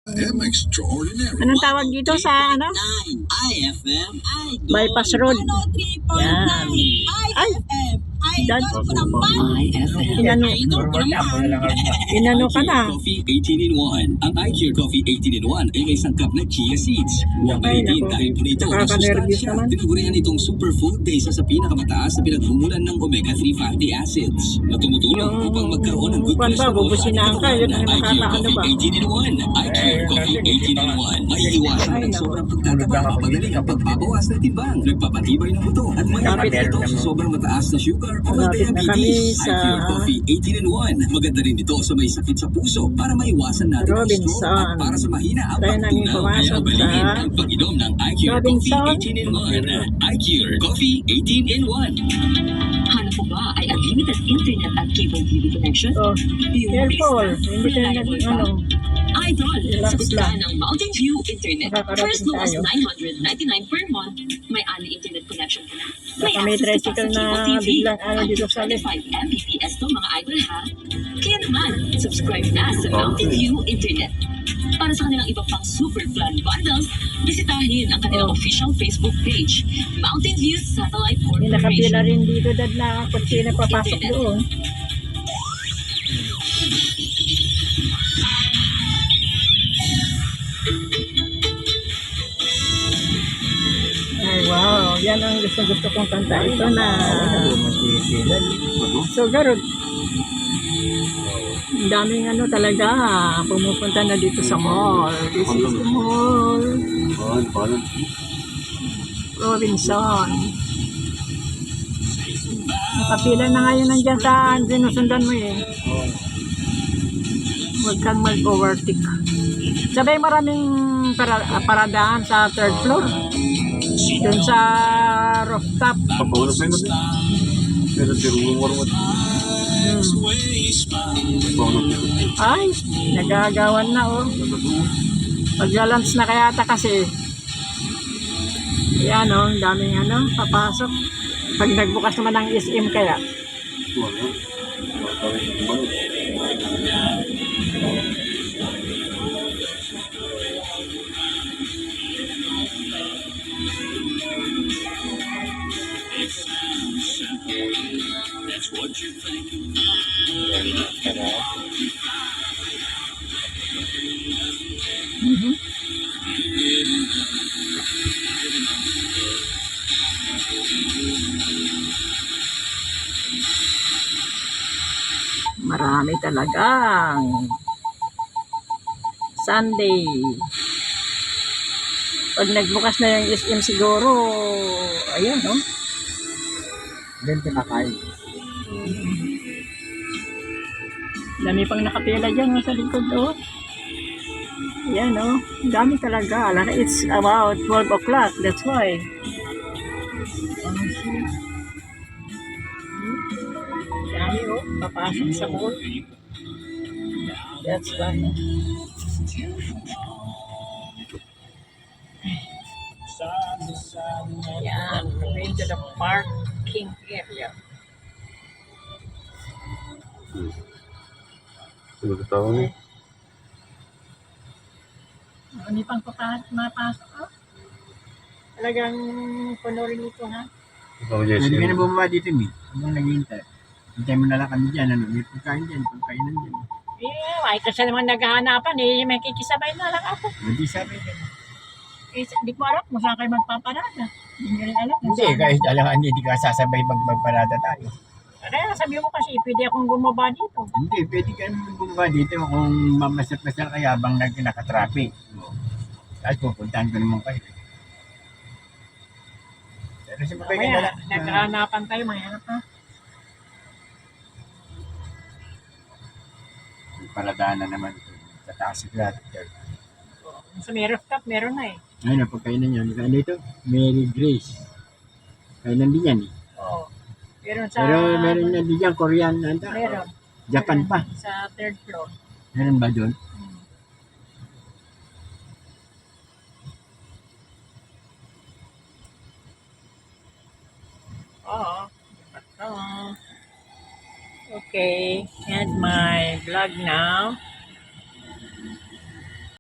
Anong tawag dito sa ano? Bypass Road. Yan. Ay! Dad. Inano ka na. Coffee 18-in-1. Ang iCure Coffee 18-in-1 ay may sangkap na chia seeds. Huwag malitin dahil punito ng sustansya. Tinagurian itong superfood na isa sa pinakamataas na pinagmumulan ng omega-3 fatty acids na tumutulong upang magkaroon ng good cholesterol at katawan. iCure Coffee 18-in-1. iCure Coffee 18-in-1. May iwasan ng sobrang pagtataba, mapadali ang pagbabawas ng timbang, nagpapatibay ng buto at malapit ito sa sobrang mataas na sugar o diabetes. iCure Coffee 18-in-1. Maganda rin ito sa may sakit sa puso para maiwasan natin ang stroke at para sa mahina ang pagtunaw. Kaya baliin ang pag-inom ng iCure Coffee 18-in-1. iCure Coffee 18-in-1. Hanap mo ba ay unlimited internet at cable TV connection? Careful. Hindi ka na ano. Idol, Relax sagot ka lang. ng Mountain View Internet. First low as tayo. 999 per month. May unlimited internet connection ka na. May Baka may access to tricycle na flexible TV. biglang ano dito sa left. 25 Mbps to mga idol ha. Kaya naman, subscribe na sa Mountain View Internet. Para sa kanilang iba pang super plan bundles, bisitahin ang kanilang official Facebook page, Mountain View Satellite May nakapila Corporation. rin dito, Dad, na kotse na papasok doon. Ay, wow. Yan ang gusto kong kanta. Ito na. So, Garot. Ang daming ano talaga. Pumupunta na dito sa mall. This is the mall. Robinson. Nakapila na ngayon nandyan sa sinusundan mo eh. Huwag kang mag-overtake. Sabay maraming paradaan sa third floor. Doon sa rooftop. Ay, nagagawan na oh. Pag-lunch na kaya ata kasi. Yan oh, ang daming ano, papasok. Pag nagbukas naman ng SM kaya. Marami talagang Sunday. Pag nagbukas na yung SM siguro, ayun, no? Then kinakain. Dami pang nakapila dyan sa likod, oh. Yan, oh. Dami talaga. It's about 12 o'clock. That's why. Dami, oh. Papasok sa mall. That's why. Yan. We're into the parking area. Ano pang mapasok, oh? Talagang puno rin ito, ha? Hindi ka na bumaba dito, Mi. Ano naghihintay? Hintay mo na lang kami dyan. Ano? May pagkain dyan. Pagkainan dyan. Ay, kasi naman naghahanapan, eh. May kikisabay na lang ako. Hindi sabi ka. Eh, di ko alam kung saan kayo magpaparada. Hindi nyo rin alam. Hindi, kahit alam ka hindi ka sasabay magparada tayo. Kaya sabi mo kasi, pwede akong bumaba dito. Hindi, pwede ka naman bumaba dito kung mamasal-masal kayo habang naka-traffic. At pupuntahan ko naman kayo. Pero sa mabay ka na lang. Naghahanapan tayo, mahirap ha. Paradaan na naman ito. Sa taas sigurado. Sa may rooftop, meron na eh. Ayun, pagkainan nyo. Ano ito? Mary Grace. Kainan din yan eh. Oo. Meron sa... Pero meron na din yan, Korean. Meron. Japan pa. Sa third floor. Meron ba doon? Oo. Okay. And my vlog now.